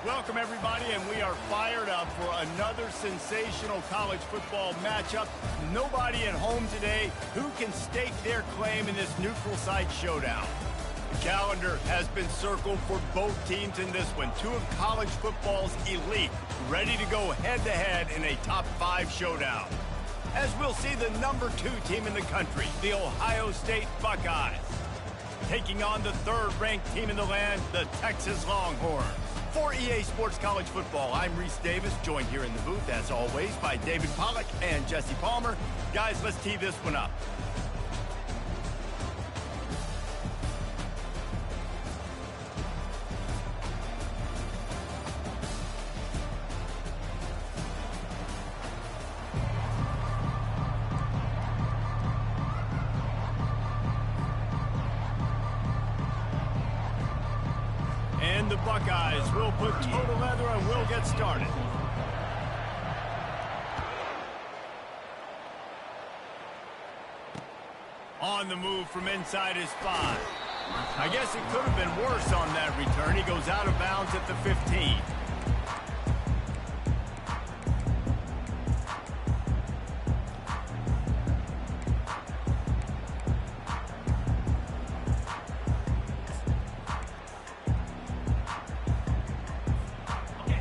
Welcome, everybody, and we are fired up for another sensational college football matchup. Nobody at home today who can stake their claim in this neutral site showdown. The calendar has been circled for both teams in this one. Two of college football's elite, ready to go head-to-head in a top-5 showdown. As we'll see the number 2 team in the country, the Ohio State Buckeyes, taking on the 3rd-ranked team in the land, the Texas Longhorns. For EA Sports College Football, I'm Reese Davis, joined here in the booth, as always, by David Pollack and Jesse Palmer. Guys, let's tee this one up. And the Buckeyes will put total leather and we'll get started. On the move from inside his 5. I guess it could have been worse on that return. He goes out of bounds at the 15.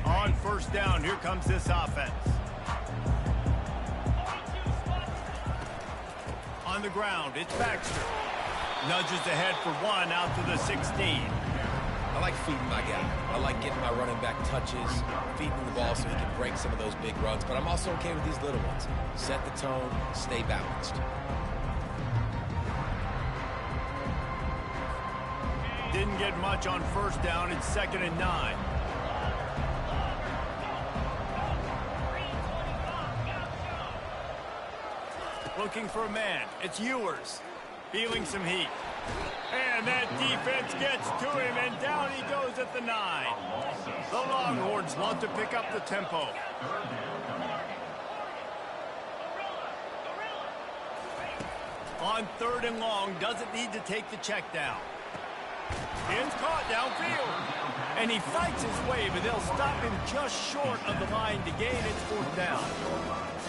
On first down, here comes this offense. On the ground, it's Baxter. Nudges ahead for 1 out to the 16. I like feeding my guy. I like getting my running back touches, feeding the ball so he can break some of those big runs, but I'm also okay with these little ones. Set the tone, stay balanced. Didn't get much on first down. It's 2nd and 9. Looking for a man. It's Ewers. Feeling some heat. And that defense gets to him, and down he goes at the 9. The Longhorns want to pick up the tempo. On 3rd and long, doesn't need to take the check down. It's caught downfield. And he fights his way, but they'll stop him just short of the line to gain its 4th down.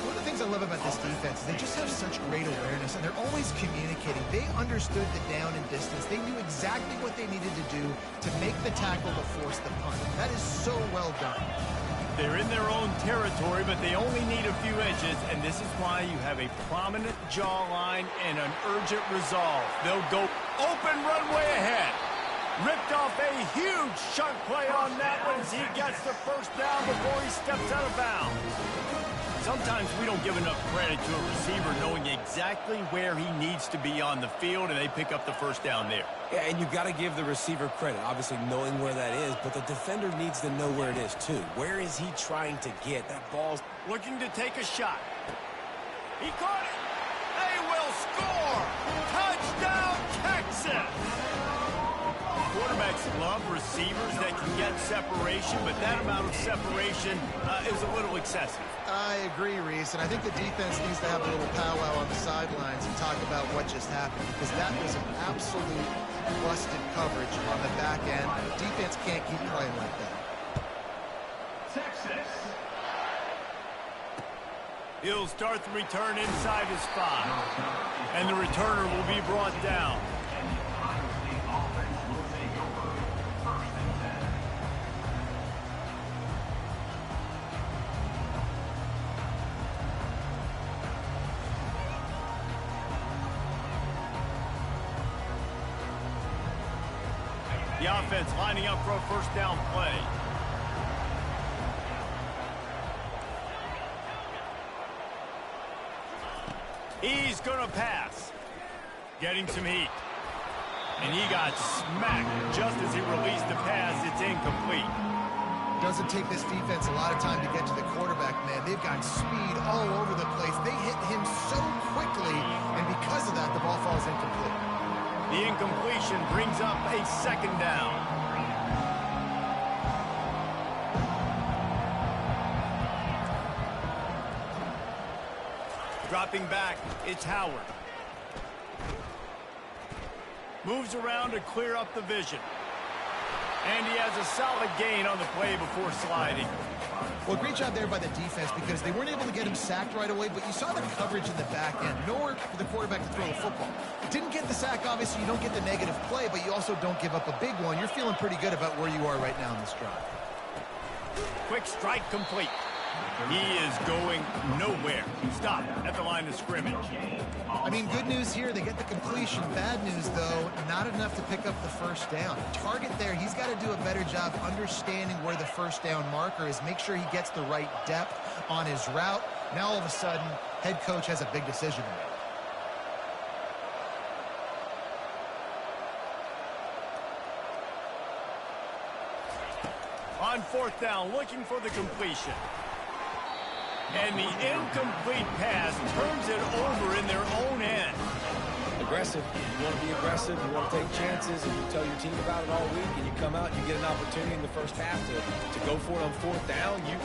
One of the things I love about this defense is they just have such great awareness, and they're always communicating. They understood the down and distance. They knew exactly what they needed to do to make the tackle to force the punt. That is so well done. They're in their own territory, but they only need a few inches, and this is why you have a prominent jawline and an urgent resolve. They'll go open runway ahead. Ripped off a huge chunk play on that one as he gets the first down before he steps out of bounds. Sometimes we don't give enough credit to a receiver knowing exactly where he needs to be on the field, and they pick up the first down there. Yeah, and you got to give the receiver credit, obviously knowing where that is, but the defender needs to know where it is too. Where is he trying to get? That ball's looking to take a shot. He caught it. They will score. Touchdown, Texas. Quarterbacks love receivers that can get separation, but that amount of separation is a little excessive. I agree, Reese, and I think the defense needs to have a little powwow on the sidelines and talk about what just happened, because that was an absolute busted coverage on the back end. The defense can't keep playing like that. Texas. He'll start the return inside his 5, and the returner will be brought down. The offense lining up for a first down play. He's going to pass. Getting some heat. And he got smacked just as he released the pass. It's incomplete. Doesn't take this defense a lot of time to get to the quarterback, man. They've got speed all over the place. They hit him so quickly, and because of that, the ball falls incomplete. The incompletion brings up a 2nd down. Dropping back, it's Howard. Moves around to clear up the vision. And he has a solid gain on the play before sliding. Well, great job there by the defense because they weren't able to get him sacked right away, but you saw the coverage in the back end. Nowhere for the quarterback to throw the football. Didn't get the sack, obviously. You don't get the negative play, but you also don't give up a big one. You're feeling pretty good about where you are right now in this drive. Quick strike complete. He is going nowhere. Stop at the line of scrimmage. I mean, good news here. They get the completion. Bad news, though, not enough to pick up the first down. Target there, he's got to do a better job understanding where the first down marker is. Make sure he gets the right depth on his route. Now, all of a sudden, head coach has a big decision to make. On fourth down, looking for the completion. And the incomplete pass turns it over in their own end. Aggressive. You want to be aggressive. You want to take chances, and you tell your team about it all week, and you come out and you get an opportunity in the first half to go for it on fourth down. You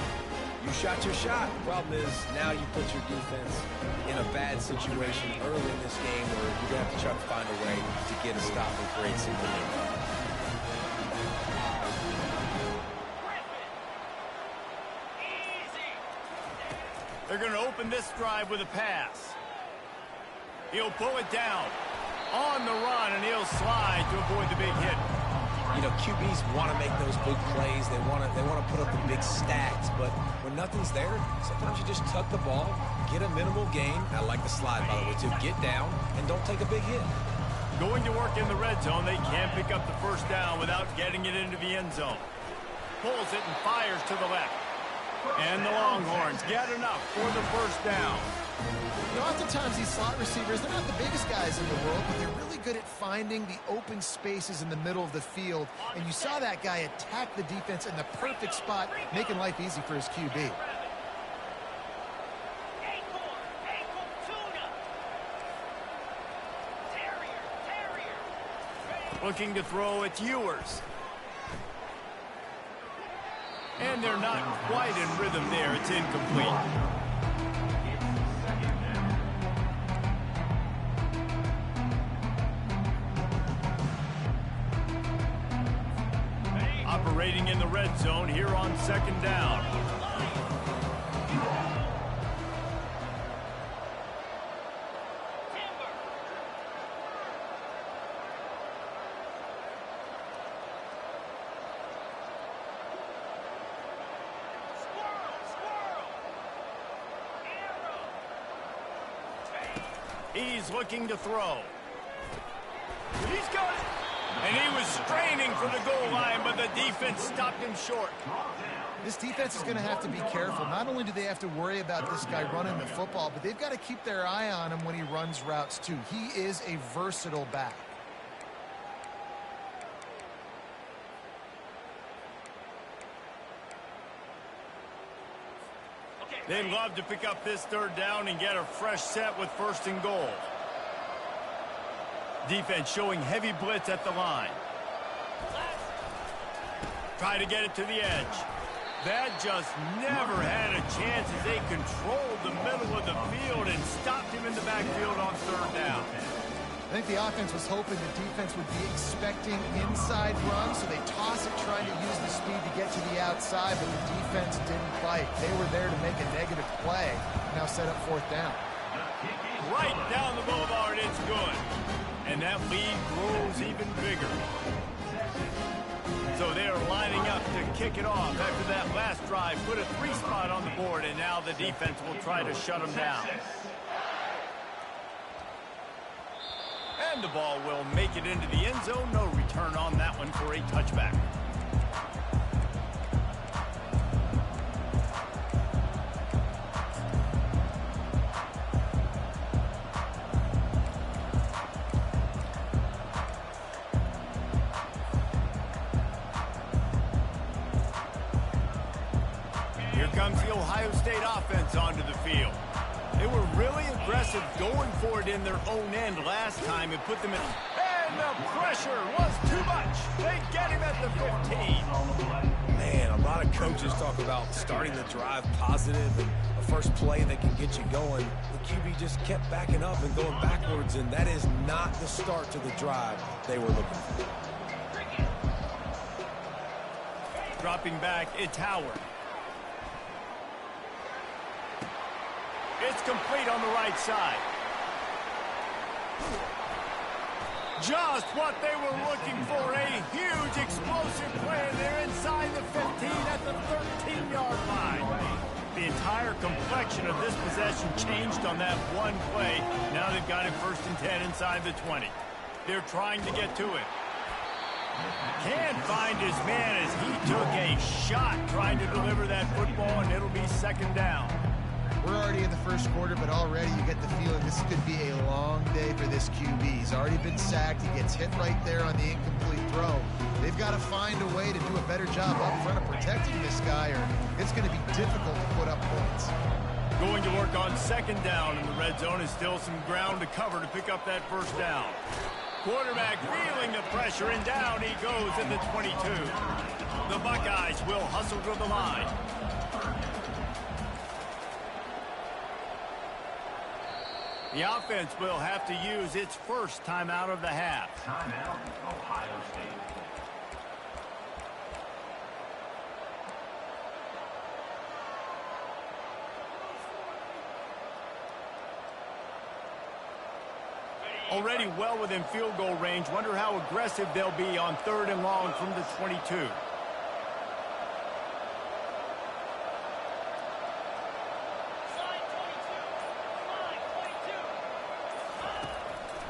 shot your shot. The problem is now you put your defense in a bad situation early in this game where you're going to have to try to find a way to get a stop and create some momentum. They're going to open this drive with a pass. He'll pull it down on the run, and he'll slide to avoid the big hit. You know, QBs want to make those big plays. They want to put up the big stacks, but when nothing's there, sometimes you just tuck the ball, get a minimal gain. I like the slide, by the way, too. Get down and don't take a big hit. Going to work in the red zone. They can't pick up the first down without getting it into the end zone. Pulls it and fires to the left. And the Longhorns get enough for the first down. You know, oftentimes these slot receivers, they're not the biggest guys in the world, but they're really good at finding the open spaces in the middle of the field. And you saw that guy attack the defense in the perfect spot, making life easy for his QB. Looking to throw, it's Ewers. And they're not quite in rhythm there. It's incomplete. Operating in the red zone here on second down. He's looking to throw. He's got it. And he was straining for the goal line, but the defense stopped him short. This defense is going to have to be careful. Not only do they have to worry about this guy running the football, but they've got to keep their eye on him when he runs routes too. He is a versatile back. They'd love to pick up this third down and get a fresh set with first and goal. Defense showing heavy blitz at the line. Try to get it to the edge. That just never had a chance as they controlled the middle of the field and stopped him in the backfield on third down. I think the offense was hoping the defense would be expecting inside runs, so they toss it trying to use the speed to get to the outside, but the defense didn't bite. They were there to make a negative play, now set up fourth down. Right down the boulevard, it's good. And that lead grows even bigger. So they are lining up to kick it off after that last drive. Put a 3 spot on the board, and now the defense will try to shut them down. And the ball will make it into the end zone. No return on that one for a touchback. Here comes the Ohio State offense onto the field. They were really aggressive going for it in their own end last time and put them in. And the pressure was too much. They get him at the 15. Man, a lot of coaches talk about starting the drive positive and a first play that can get you going. The QB just kept backing up and going backwards, and that is not the start to the drive they were looking for. Dropping back, it's Howard. It's complete on the right side. Just what they were looking for, a huge explosive play. They're inside the 15 at the 13-yard line. The entire complexion of this possession changed on that one play. Now they've got it 1st and 10 inside the 20. They're trying to get to it. Can't find his man as he took a shot trying to deliver that football, and it'll be 2nd down. We're already in the 1st quarter, but already you get the feeling this could be a long day for this QB. He's already been sacked. He gets hit right there on the incomplete throw. They've got to find a way to do a better job up front of protecting this guy, or it's going to be difficult to put up points. Going to work on 2nd down in the red zone. Is still some ground to cover to pick up that 1st down. Quarterback feeling the pressure, and down he goes at the 22. The Buckeyes will hustle to the line. The offense will have to use its 1st timeout of the half. Timeout, Ohio State. Already well within field goal range. Wonder how aggressive they'll be on 3rd and long from the 22.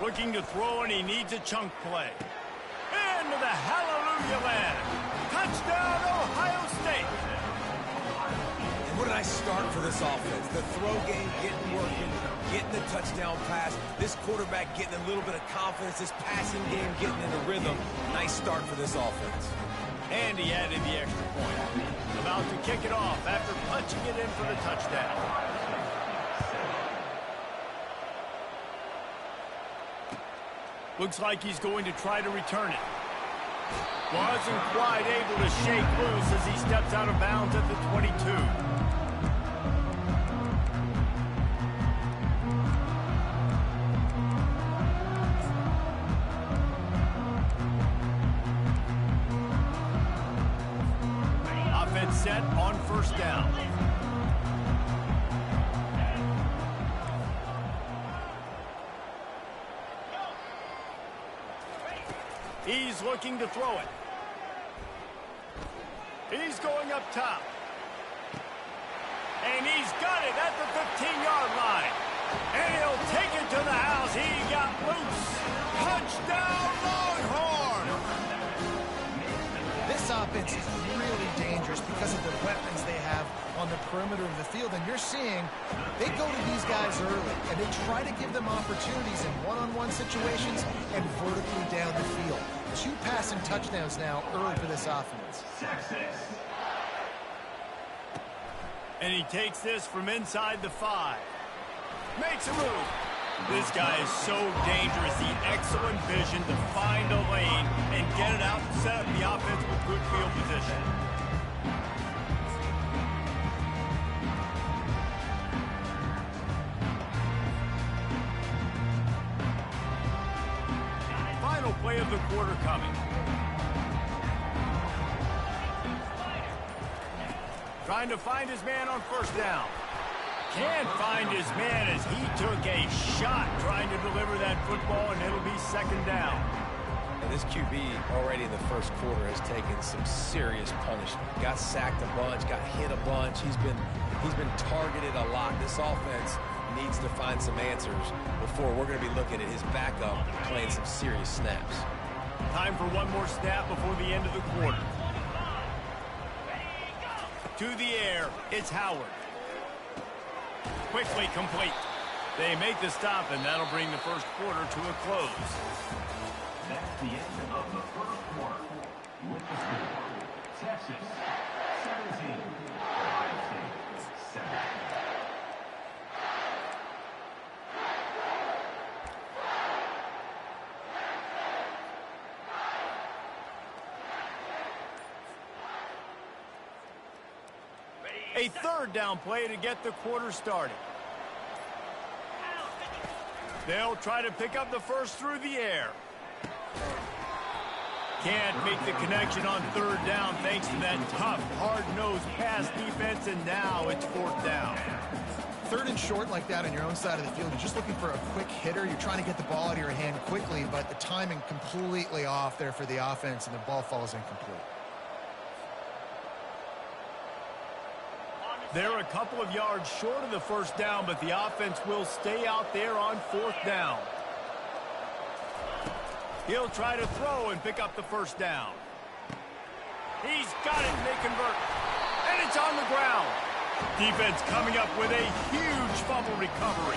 Looking to throw, and he needs a chunk play. Into the hallelujah land. Touchdown, Ohio State. And where did I start for this offense? The throw game getting working, getting the touchdown pass. This quarterback getting a little bit of confidence. This passing game getting into rhythm. Nice start for this offense. And he added the extra point. About to kick it off after punching it in for the touchdown. Looks like he's going to try to return it. Wasn't quite able to shake loose as he steps out of bounds at the 22. Offense set on 1st down. He's looking to throw it. He's going up top. And he's got it at the 15-yard line. And he'll take it to the house. He got loose. Touchdown, Longhorn! This offense is really dangerous because of the weapons they have on the perimeter of the field. And you're seeing they go to these guys early, and they try to give them opportunities in one-on-one situations and vertically down the field. 2 passing touchdowns now early for this offense. And he takes this from inside the 5. Makes a move. This guy is so dangerous. The excellent vision to find a lane and get it out and set up the offense with good field position. Final play of the quarter coming. Trying to find his man on 1st down. Can't find his man as he took a shot trying to deliver that football, and it'll be 2nd down. And this QB already in the 1st quarter has taken some serious punishment. Got sacked a bunch, got hit a bunch. He's been targeted a lot. This offense needs to find some answers before we're going to be looking at his backup playing some serious snaps. Time for one more snap before the end of the quarter. To the air, it's Howard. Quickly complete. They make the stop, and that'll bring the 1st quarter to a close. That's the end of the 1st quarter. With the score, Texas 17, Ohio State 7. A 3rd down play to get the quarter started. They'll try to pick up the 1st through the air. Can't make the connection on third down thanks to that tough, hard-nosed pass defense, and now it's fourth down. Third and short like that on your own side of the field, you're just looking for a quick hitter. You're trying to get the ball out of your hand quickly, but the timing completely off there for the offense, and the ball falls incomplete. They're a couple of yards short of the first down, but the offense will stay out there on fourth down. He'll try to throw and pick up the first down. He's got it, and they convert. And it's on the ground. Defense coming up with a huge fumble recovery.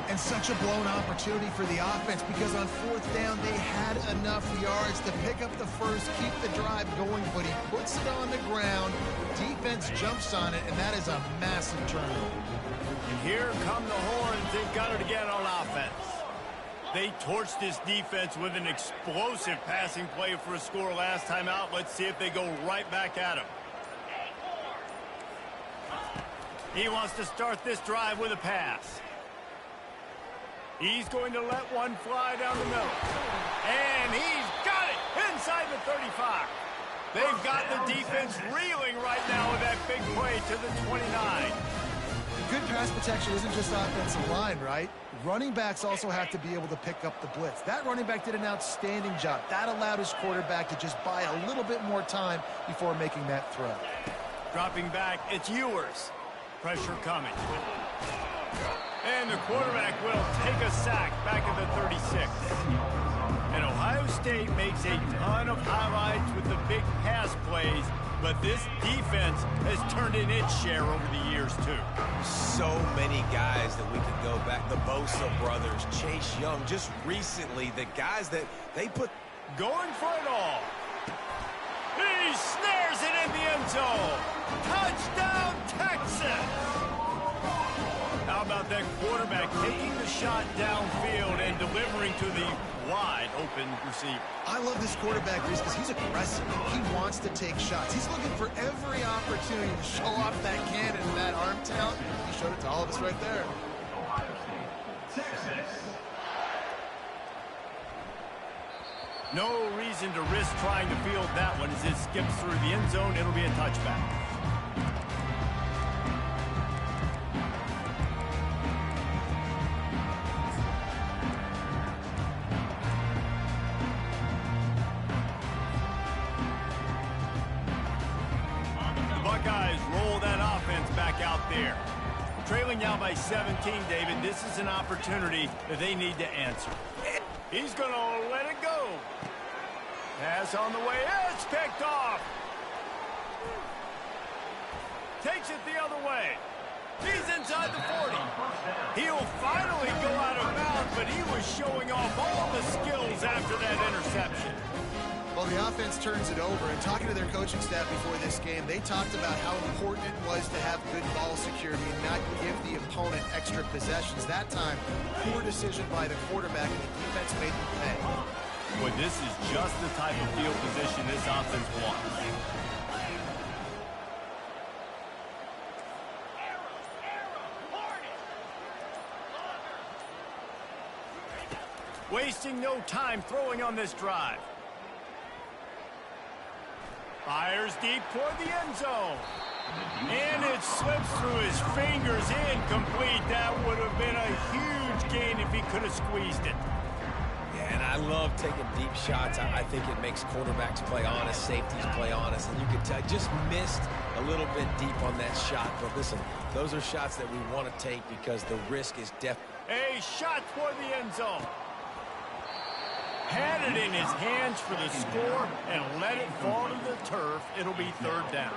And such a blown opportunity for the offense, because on fourth down they had enough yards to pick up the first, keep the drive going, but he puts it on the ground. Defense jumps on it, and that is a massive turnover. And here come the horns. They've got it again on offense. They torched this defense with an explosive passing play for a score last time out. Let's see if they go right back at him. He wants to start this drive with a pass. He's going to let one fly down the middle. And he's got it inside the 35. They've got the defense reeling right now with that big play to the 29. Good pass protection isn't just offensive line, right? Running backs also have to be able to pick up the blitz. That running back did an outstanding job. That allowed his quarterback to just buy a little bit more time before making that throw. Dropping back, it's Ewers. Pressure coming. And the quarterback will take a sack back at the 36. And Ohio State makes a ton of highlights with the big pass plays, but this defense has turned in its share over the years, too. So many guys that we could go back. The Bosa brothers, Chase Young, just recently, the guys that they put... Going for it all. He snares it in the end zone. Touchdown, Texas! How about that quarterback taking the shot downfield and delivering to the wide-open receiver? I love this quarterback, Reese, because he's aggressive. He wants to take shots. He's looking for every opportunity to show off that cannon and that arm talent. He showed it to all of us right there. Ohio State, Texas. No reason to risk trying to field that one as it skips through the end zone. It'll be a touchback. The Buckeyes roll that offense back out there. Trailing now by 17, David. This is an opportunity that they need to answer. He's going to let it go. Pass on the way. It's picked off. Takes it the other way. He's inside the 40. He'll finally go out of bounds, but he was showing off all the skills after that interception. Well, the offense turns it over, and talking to their coaching staff before this game, they talked about how important it was to have good ball security and not give the opponent extra possessions. That time, poor decision by the quarterback, and the defense made them pay. Well, this is just the type of field position this offense wants. Wasting no time throwing on this drive. Fires deep toward the end zone. And it slips through his fingers, incomplete. That would have been a huge gain if he could have squeezed it. Yeah, and I love taking deep shots. I think it makes quarterbacks play honest, safeties play honest, and you can tell just missed a little bit deep on that shot. But listen, those are shots that we want to take because the risk is definitely... A shot toward the end zone. Had it in his hands for the score and let it fall to the turf. It'll be third down.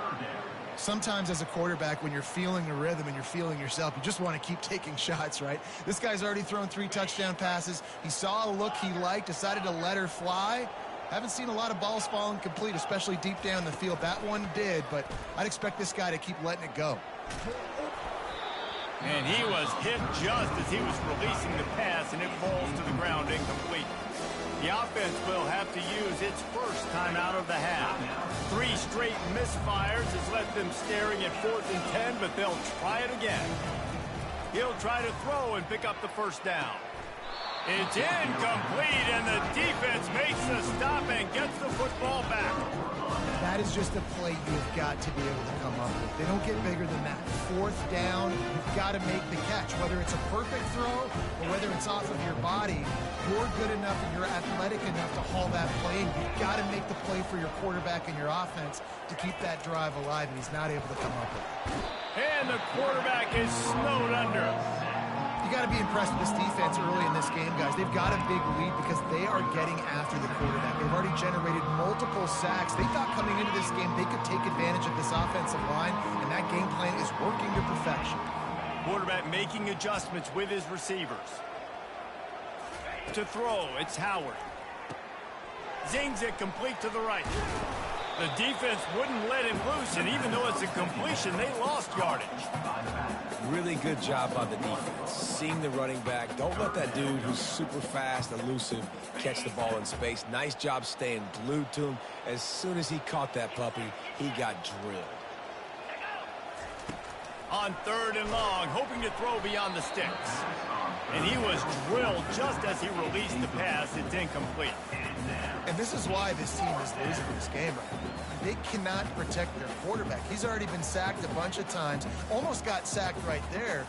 Sometimes as a quarterback, when you're feeling the rhythm and you're feeling yourself, you just want to keep taking shots, right? This guy's already thrown 3 touchdown passes. He saw a look he liked, decided to let her fly. Haven't seen a lot of balls falling complete, especially deep down the field. That one did, but I'd expect this guy to keep letting it go. And he was hit just as he was releasing the pass, and it falls to the ground incomplete. The offense will have to use its first time out of the half. 3 straight misfires has left them staring at 4th and 10, but they'll try it again. He'll try to throw and pick up the first down. It's incomplete, and the defense makes the stop and gets the football back. That is just a play you've got to be able to come up with. They don't get bigger than that. 4th down, you've got to make the catch. Whether it's a perfect throw or whether it's off of your body, you're good enough and you're athletic enough to haul that play in. You've got to make the play for your quarterback and your offense to keep that drive alive, and he's not able to come up with it. And the quarterback is snowed under. You got to be impressed with this defense early in this game, guys. They've got a big lead because they are getting after the quarterback. They've already generated multiple sacks. They thought coming into this game they could take advantage of this offensive line, and that game plan is working to perfection. Quarterback making adjustments with his receivers. To throw, it's Howard. Zings it complete to the right. The defense wouldn't let him loose, and even though it's a completion, they lost yardage. Really good job on the defense. Seeing the running back. Don't let that dude who's super fast, elusive, catch the ball in space. Nice job staying glued to him. As soon as he caught that puppy, he got drilled. On 3rd and long, hoping to throw beyond the sticks. And he was drilled just as he released the pass. It's incomplete. And this is why this team is losing this game right now. They cannot protect their quarterback. He's already been sacked a bunch of times. Almost got sacked right there.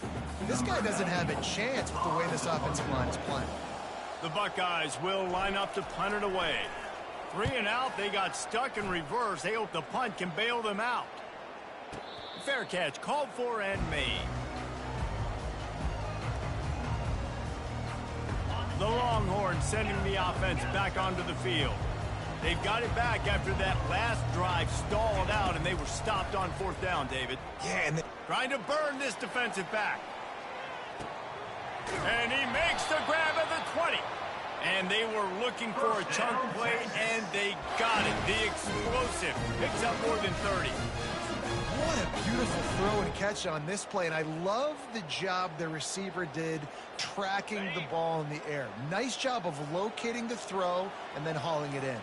This guy doesn't have a chance with the way this offensive line is playing. The Buckeyes will line up to punt it away. 3 and out, they got stuck in reverse. They hope the punt can bail them out. Fair catch, called for and made. The Longhorns sending the offense back onto the field. They've got it back after that last drive stalled out, and they were stopped on 4th down, David. Yeah, and trying to burn this defensive back. And he makes the grab at the 20. And they were looking for a chunk play, and they got it. The explosive picks up more than 30. What a beautiful throw and catch on this play, and I love the job the receiver did tracking the ball in the air. Nice job of locating the throw and then hauling it in.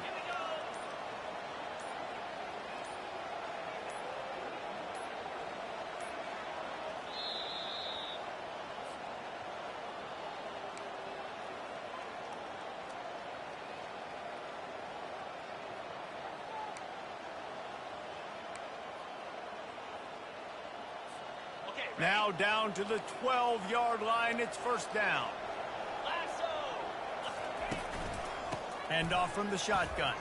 Now down to the 12-yard line. It's 1st down. Hand off from the shotgun.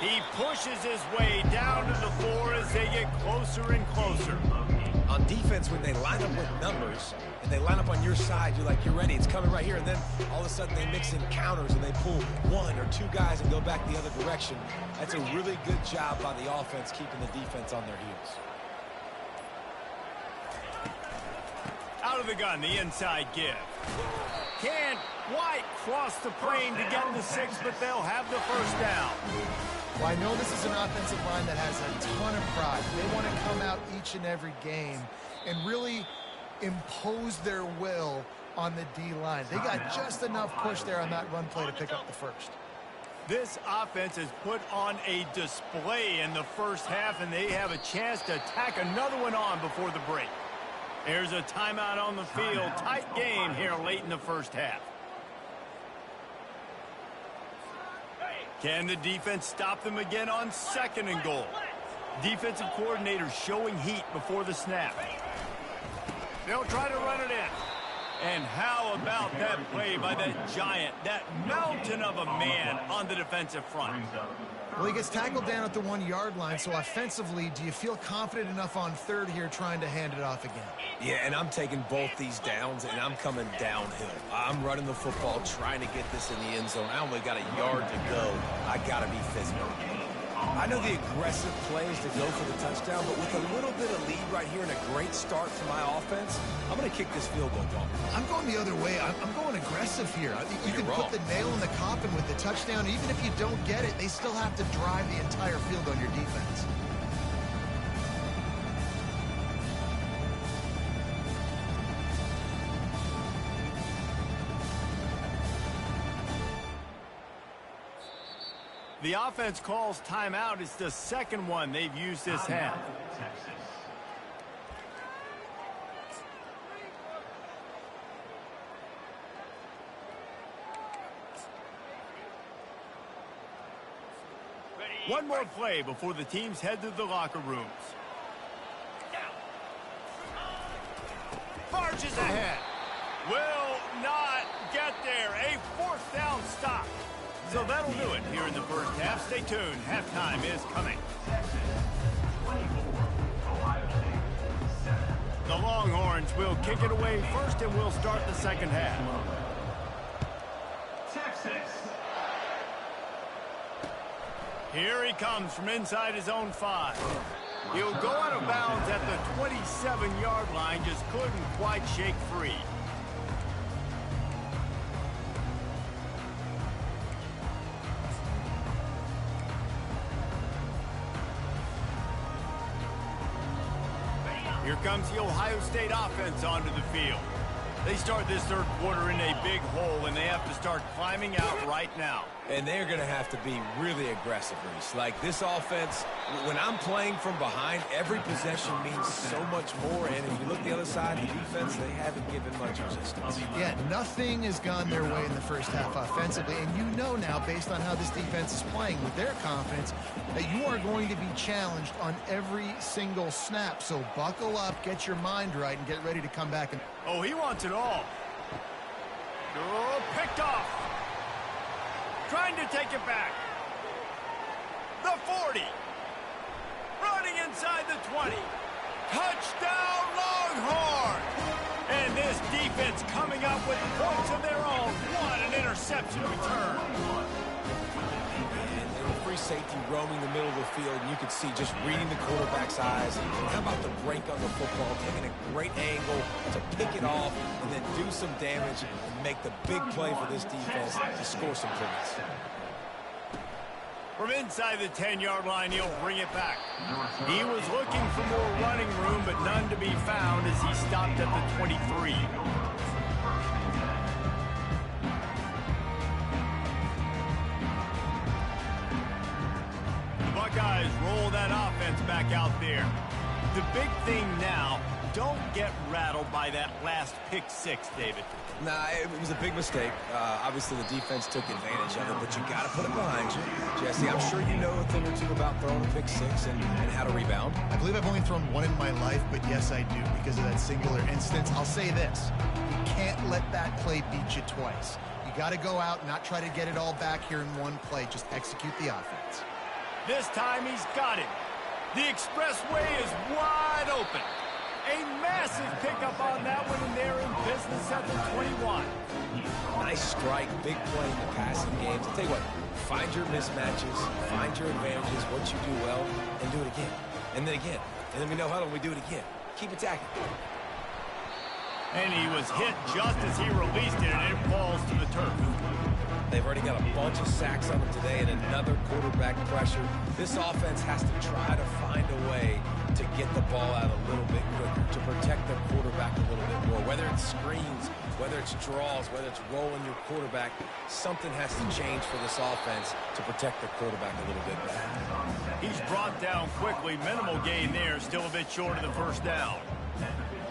He pushes his way down to the 4 as they get closer and closer. on defense, when they line up with numbers and they line up on your side, you're like, you're ready, it's coming right here. And then all of a sudden they mix in counters and they pull 1 or 2 guys and go back the other direction. That's a really good job by the offense, keeping the defense on their heels. Out of the gun, the inside give. Can't quite cross the plane to get the 6, but they'll have the first down. Well, I know this is an offensive line that has a ton of pride. They want to come out each and every game and really impose their will on the D-line. They got just enough push there on that run play to pick up the first. This offense has put on a display in the first half, and they have a chance to tack another one on before the break. There's a timeout on the field. Tight game here late in the first half. Can the defense stop them again on 2nd and goal? Defensive coordinator showing heat before the snap. They'll try to run it in. And how about that play by that giant, that mountain of a man on the defensive front? Well, he gets tackled down at the 1-yard line, so offensively, do you feel confident enough on 3rd here trying to hand it off again? Yeah, and I'm taking both these downs, and I'm coming downhill. I'm running the football, trying to get this in the end zone. I only got a yard to go. I got to be physical. I know the aggressive play is to go for the touchdown, but with a little bit of lead right here and a great start for my offense, I'm going to kick this field goal ball. I'm going the other way. I'm going aggressive here. I think you can put the nail in the coffin with the touchdown. Even if you don't get it, they still have to drive the entire field on your defense. The offense calls timeout. It's the 2nd one they've used this half. One more play before the teams head to the locker rooms. Marches ahead. Will not get there. A fourth down stop. So that'll do it here in the first half. Stay tuned. Halftime is coming. The Longhorns will kick it away first, and we'll start the second half. Texas. Here he comes from inside his own 5. He'll go out of bounds at the 27-yard line, just couldn't quite shake free. Here comes the Ohio State offense onto the field. They start this third quarter in a big hole, and they have to start climbing out right now. And they're going to have to be really aggressive, Reese. Like this offense, when I'm playing from behind, every possession means so much more. And if you look the other side, the defense, they haven't given much resistance. Yeah, nothing has gone their way in the first half offensively. And you know now, based on how this defense is playing with their confidence, that you are going to be challenged on every single snap. So buckle up, get your mind right, and get ready to come back. Oh, he wants it all. Oh, picked off. Trying to take it back. The 40. Running inside the 20. Touchdown, Longhorn! And this defense coming up with points of their own. What an interception return. And free safety roaming the middle of the field, and you can see just reading the quarterback's eyes. And how about the break on the football, taking a great angle to pick it off and then do some damage and make the big play for this defense to score some points. From inside the 10-yard line, he'll bring it back. He was looking for more running room, but none to be found as he stopped at the 23. The Buckeyes roll that offense back out there. The big thing now, don't get rattled by that last pick six, David. Nah, it was a big mistake. Obviously, the defense took advantage of it, but you got to put it behind you. Jesse, I'm sure you know a thing or two about throwing a pick six and how to rebound. I believe I've only thrown one in my life, but yes, I do because of that singular instance. I'll say this. You can't let that play beat you twice. You got to go out and not try to get it all back here in one play. Just execute the offense. This time he's got it. The expressway is wide open. A massive pickup on that one, and they're in business at the 21. Nice strike, big play in the passing games. I'll tell you what, find your mismatches, find your advantages, what you do well, and do it again. And then again. And then we know how we do it again. Keep attacking. And he was hit just as he released it, and it falls to the turf. They've already got a bunch of sacks on them today and another quarterback pressure. This offense has to try to find a way to get the ball out a little bit quicker, to protect their quarterback a little bit more. Whether it's screens, whether it's draws, whether it's rolling your quarterback, something has to change for this offense to protect the quarterback a little bit better. He's brought down quickly. Minimal gain there, still a bit short of the first down.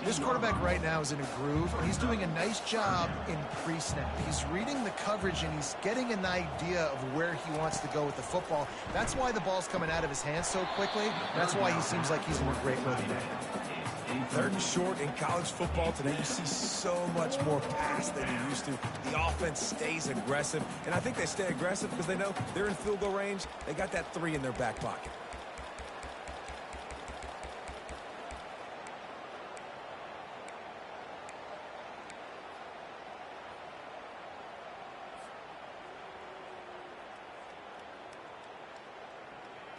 This quarterback right now is in a groove, and he's doing a nice job in pre-snap. He's reading the coverage, and he's getting an idea of where he wants to go with the football. That's why the ball's coming out of his hands so quickly. That's why he seems like he's in a great rhythm. Third and short in college football today, you see so much more pass than you used to. The offense stays aggressive, and I think they stay aggressive because they know they're in field goal range. They got that 3 in their back pocket.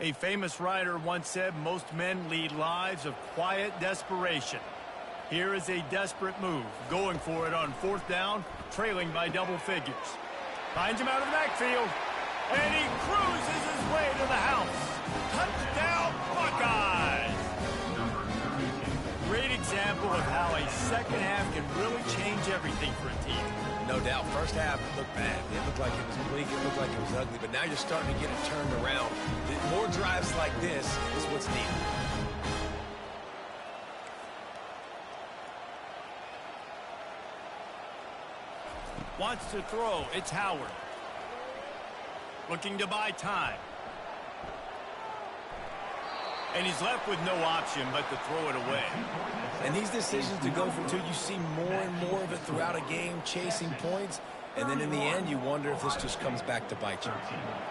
A famous writer once said, most men lead lives of quiet desperation. Here is a desperate move, going for it on fourth down, trailing by double figures. Finds him out of the backfield, and he cruises his way to the house. Touchdown, Buckeyes! Great example of how a second half can really change everything for a team. No doubt. First half, it looked bad. It looked like it was bleak. It looked like it was ugly. But now you're starting to get it turned around. More drives like this is what's needed. Wants to throw. It's Howard. Looking to buy time. And he's left with no option but to throw it away. And these decisions to go for two, you see more and more of it throughout a game, chasing points. And then in the end, you wonder if this just comes back to bite you.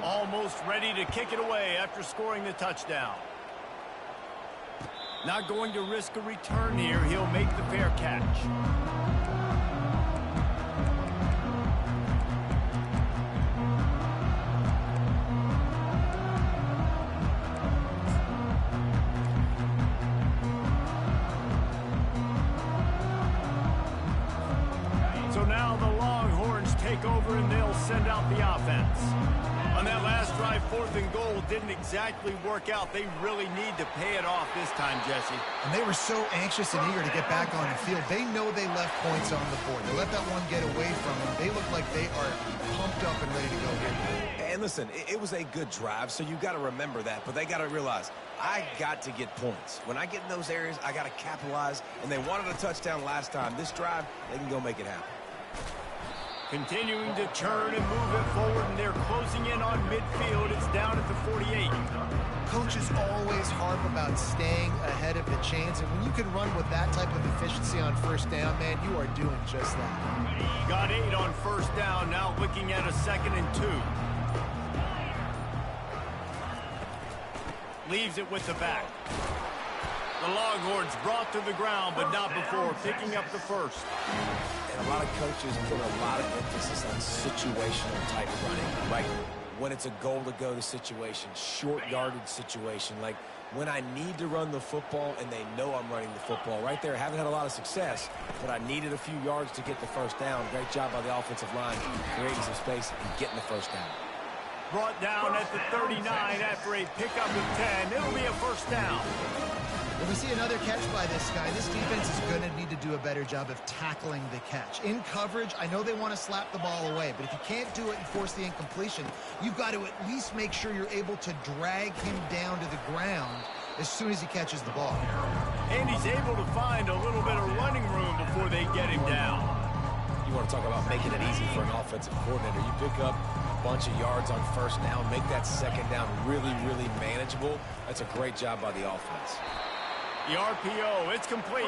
Almost ready to kick it away after scoring the touchdown. Not going to risk a return here. He'll make the fair catch. So now the Longhorns take over and they'll send out the offense. On that last drive, 4th and goal didn't exactly work out. They really need to pay it off this time, Jesse. And they were so anxious and eager to get back on the field. They know they left points on the board. They let that one get away from them. They look like they are pumped up and ready to go here. And listen, it was a good drive, so you got to remember that. But they got to realize, I got to get points. When I get in those areas, I got to capitalize. And they wanted a touchdown last time. This drive, they can go make it happen. Continuing to turn and move it forward, and they're closing in on midfield. It's down at the 48. Coaches always harp about staying ahead of the chains, and when you can run with that type of efficiency on first down, man, you are doing just that. Got 8 on first down, now looking at a 2nd and 2. Leaves it with the back. The Longhorns brought to the ground, but not before picking up the first. And a lot of coaches put a lot of emphasis on situational type running, right? When it's a goal-to-go situation, short yardage situation, like when I need to run the football and they know I'm running the football. Right there, haven't had a lot of success, but I needed a few yards to get the first down. Great job by the offensive line, creating some space and getting the first down. Brought down at the 39 after a pickup of 10. It'll be a first down. When we see another catch by this guy, this defense is going to need to do a better job of tackling the catch. In coverage, I know they want to slap the ball away, but if you can't do it and force the incompletion, you've got to at least make sure you're able to drag him down to the ground as soon as he catches the ball. And he's able to find a little bit of running room before they get him down. You want to talk about making it easy for an offensive coordinator. You pick up a bunch of yards on first down, make that second down really, really manageable. That's a great job by the offense. The RPO, it's complete.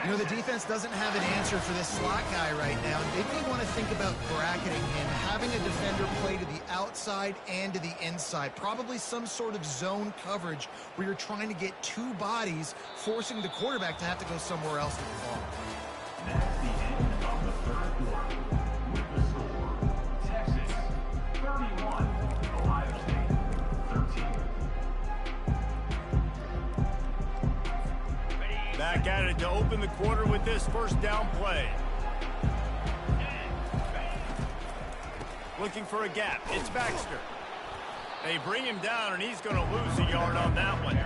You know, the defense doesn't have an answer for this slot guy right now. They may want to think about bracketing him, having a defender play to the outside and to the inside. Probably some sort of zone coverage where you're trying to get two bodies, forcing the quarterback to have to go somewhere else with the ball. That's the end of the third quarter. With the score, Texas 31, Ohio State 13. Back at it to open the quarter with this first down play. Looking for a gap. It's Baxter. They bring him down, and he's going to lose a yard on that one.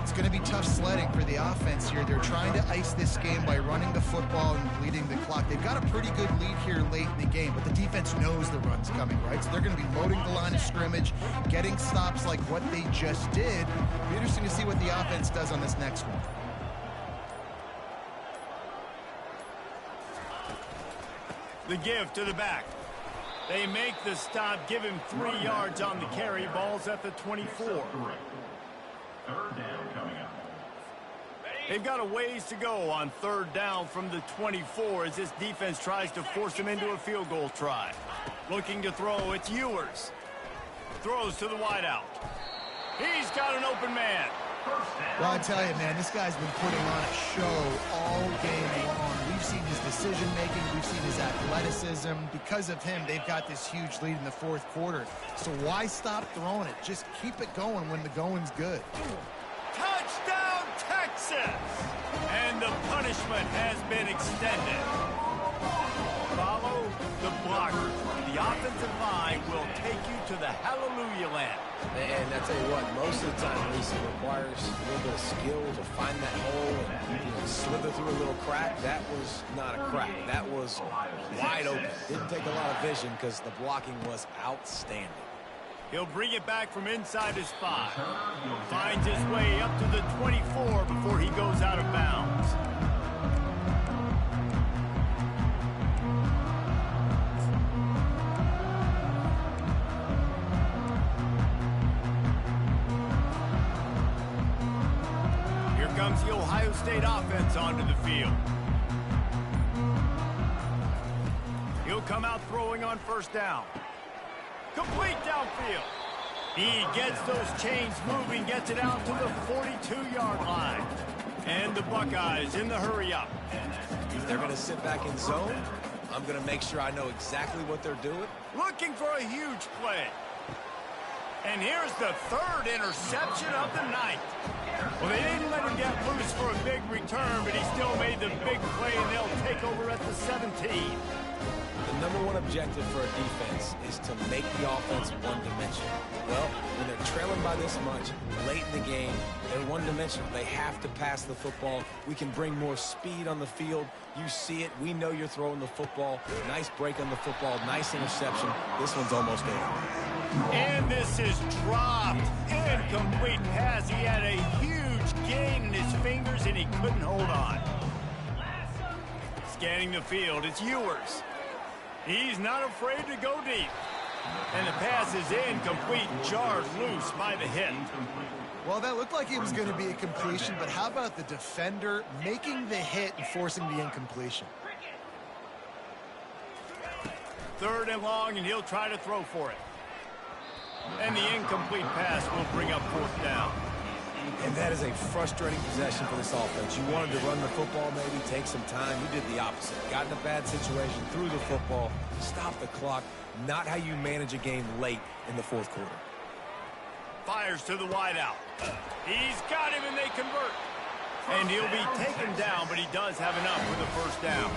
It's going to be tough sledding for the offense here. They're trying to ice this game by running the football and bleeding the clock. They've got a pretty good lead here late in the game, but the defense knows the run's coming, right? So they're going to be loading the line of scrimmage, getting stops like what they just did. It'll be interesting to see what the offense does on this next one. The give to the back. They make the stop, give him 3 yards on the carry. Ball's at the 24. Third down coming up. They've got a ways to go on third down from the 24 as this defense tries to force them into a field goal try. Looking to throw, it's Ewers. Throws to the wideout. He's got an open man. Well, I tell you, man, this guy's been putting on a show all game long. We've seen his decision-making. We've seen his athleticism. Because of him, they've got this huge lead in the fourth quarter. So why stop throwing it? Just keep it going when the going's good. Touchdown, Texas! And the punishment has been extended. Follow the blockers. The offensive line will take you to the hallelujah land. And I tell you what, most of the time, Lisa, requires a little bit of skill to find that hole and slither through a little crack. That was not a crack. That was wide open. Didn't take a lot of vision because the blocking was outstanding. He'll bring it back from inside his 5. Finds his way up to the 24 before he goes out of bounds. comes the Ohio State offense onto the field. He'll come out throwing on first down. Complete downfield. He gets those chains moving, gets it out to the 42-yard line. And the Buckeyes in the hurry up. If they're going to sit back in zone, I'm going to make sure I know exactly what they're doing. Looking for a huge play. And here's the third interception of the night. Well, they didn't let him get loose for a big return, but he still made the big play, and they'll take over at the 17. The number one objective for a defense is to make the offense one-dimensional. Well, when they're trailing by this much, late in the game, they're one-dimensional. They have to pass the football. We can bring more speed on the field. You see it. We know you're throwing the football. Nice break on the football. Nice interception. This one's almost over. And this is dropped. Incomplete pass. He had a huge gain in his fingers, and he couldn't hold on. Scanning the field, it's Ewers. He's not afraid to go deep. And the pass is incomplete, jarred loose by the hit. Well, that looked like it was going to be a completion, but how about the defender making the hit and forcing the incompletion? Third and long, and he'll try to throw for it. And the incomplete pass will bring up fourth down. And that is a frustrating possession for this offense. You wanted to run the football, maybe take some time. You did the opposite. Got in a bad situation, threw the football, stopped the clock. Not how you manage a game late in the fourth quarter. Fires to the wideout. He's got him, and they convert. And he'll be taken down, but he does have enough for the first down.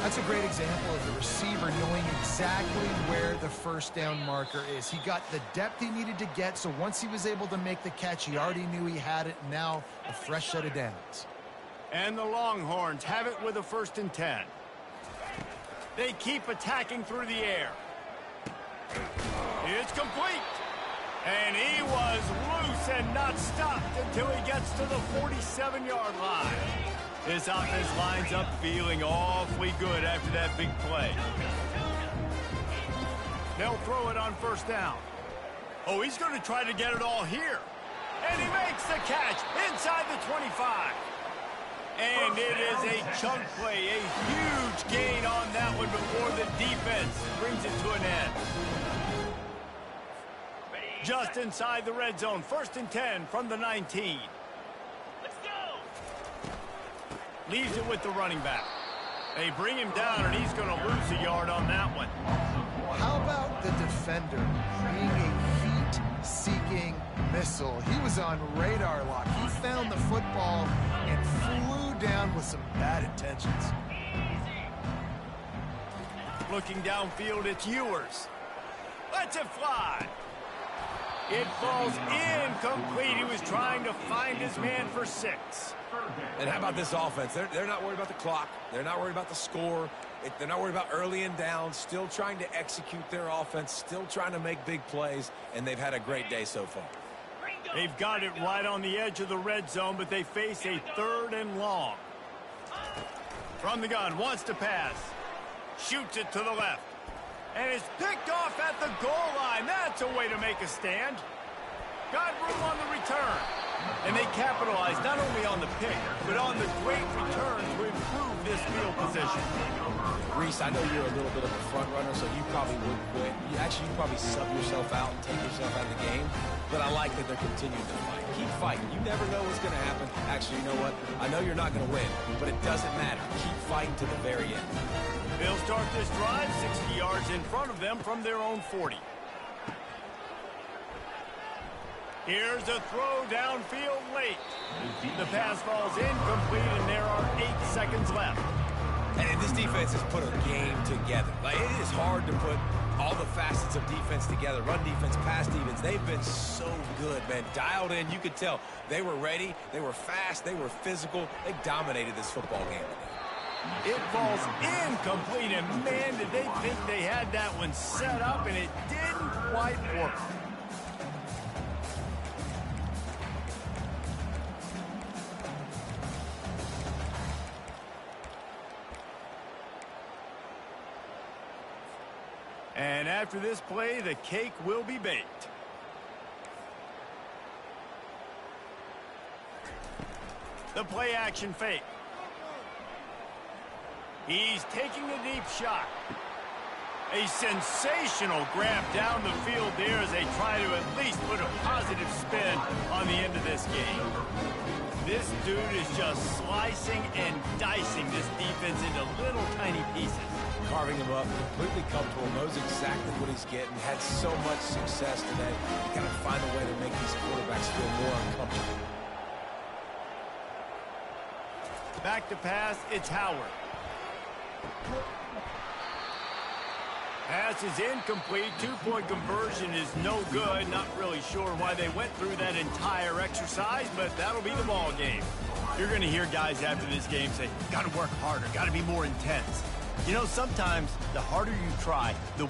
That's a great example of the receiver knowing exactly where the first down marker is. He got the depth he needed to get, so once he was able to make the catch, he already knew he had it. Now a fresh set of downs. And the Longhorns have it with a 1st and 10. They keep attacking through the air. It's complete. And he was loose and not stopped until he gets to the 47-yard line. This offense lines up feeling awfully good after that big play. They'll throw it on first down. Oh, he's going to try to get it all here. And he makes the catch inside the 25. And it is a chunk play, a huge gain on that one before the defense brings it to an end. Just inside the red zone, 1st and 10 from the 19. Let's go. Leaves it with the running back. They bring him down, and he's going to lose a yard on that one. How about the defender being a heat-seeking missile? He was on radar lock. He found the football and flew down with some bad intentions. Looking downfield, it's Ewers. Lets it fly. It falls incomplete. He was trying to find his man for 6. And how about this offense? They're not worried about the clock. They're not worried about the score. They're not worried about early and down. Still trying to execute their offense. Still trying to make big plays. And they've had a great day so far. They've got it right on the edge of the red zone, but they face a 3rd and long. From the gun, wants to pass. Shoots it to the left. And is picked off at the goal line. That's a way to make a stand. Got room on the return. And they capitalize not only on the pick, but on the great return to improve this field position. Reese, I know you're a little bit of a front runner, so you probably wouldn't quit. You probably sub yourself out and take yourself out of the game. But I like that they're continuing to fight. Keep fighting. You never know what's going to happen. Actually, you know what? I know you're not going to win, but it doesn't matter. Keep fighting to the very end. They'll start this drive 60 yards in front of them from their own 40. Here's a throw downfield late. The pass falls incomplete, and there are 8 seconds left. And this defense has put a game together. Like, it is hard to put all the facets of defense together. Run defense, pass defense. They've been so good, man. Dialed in. You could tell they were ready. They were fast. They were physical. They dominated this football game today. It falls incomplete, and man, did they think they had that one set up, and it didn't quite work. And after this play, the cake will be baked. The play action fake. He's taking a deep shot. A sensational grab down the field there as they try to at least put a positive spin on the end of this game. This dude is just slicing and dicing this defense into little tiny pieces. Carving him up, completely comfortable, knows exactly what he's getting, had so much success today. You got to find a way to make these quarterbacks feel more uncomfortable. Back to pass, it's Howard. Pass is incomplete. Two-point conversion is no good. Not really sure why they went through that entire exercise, but that'll be the ball game. You're going to hear guys after this game say, got to work harder, got to be more intense. You know, sometimes the harder you try, the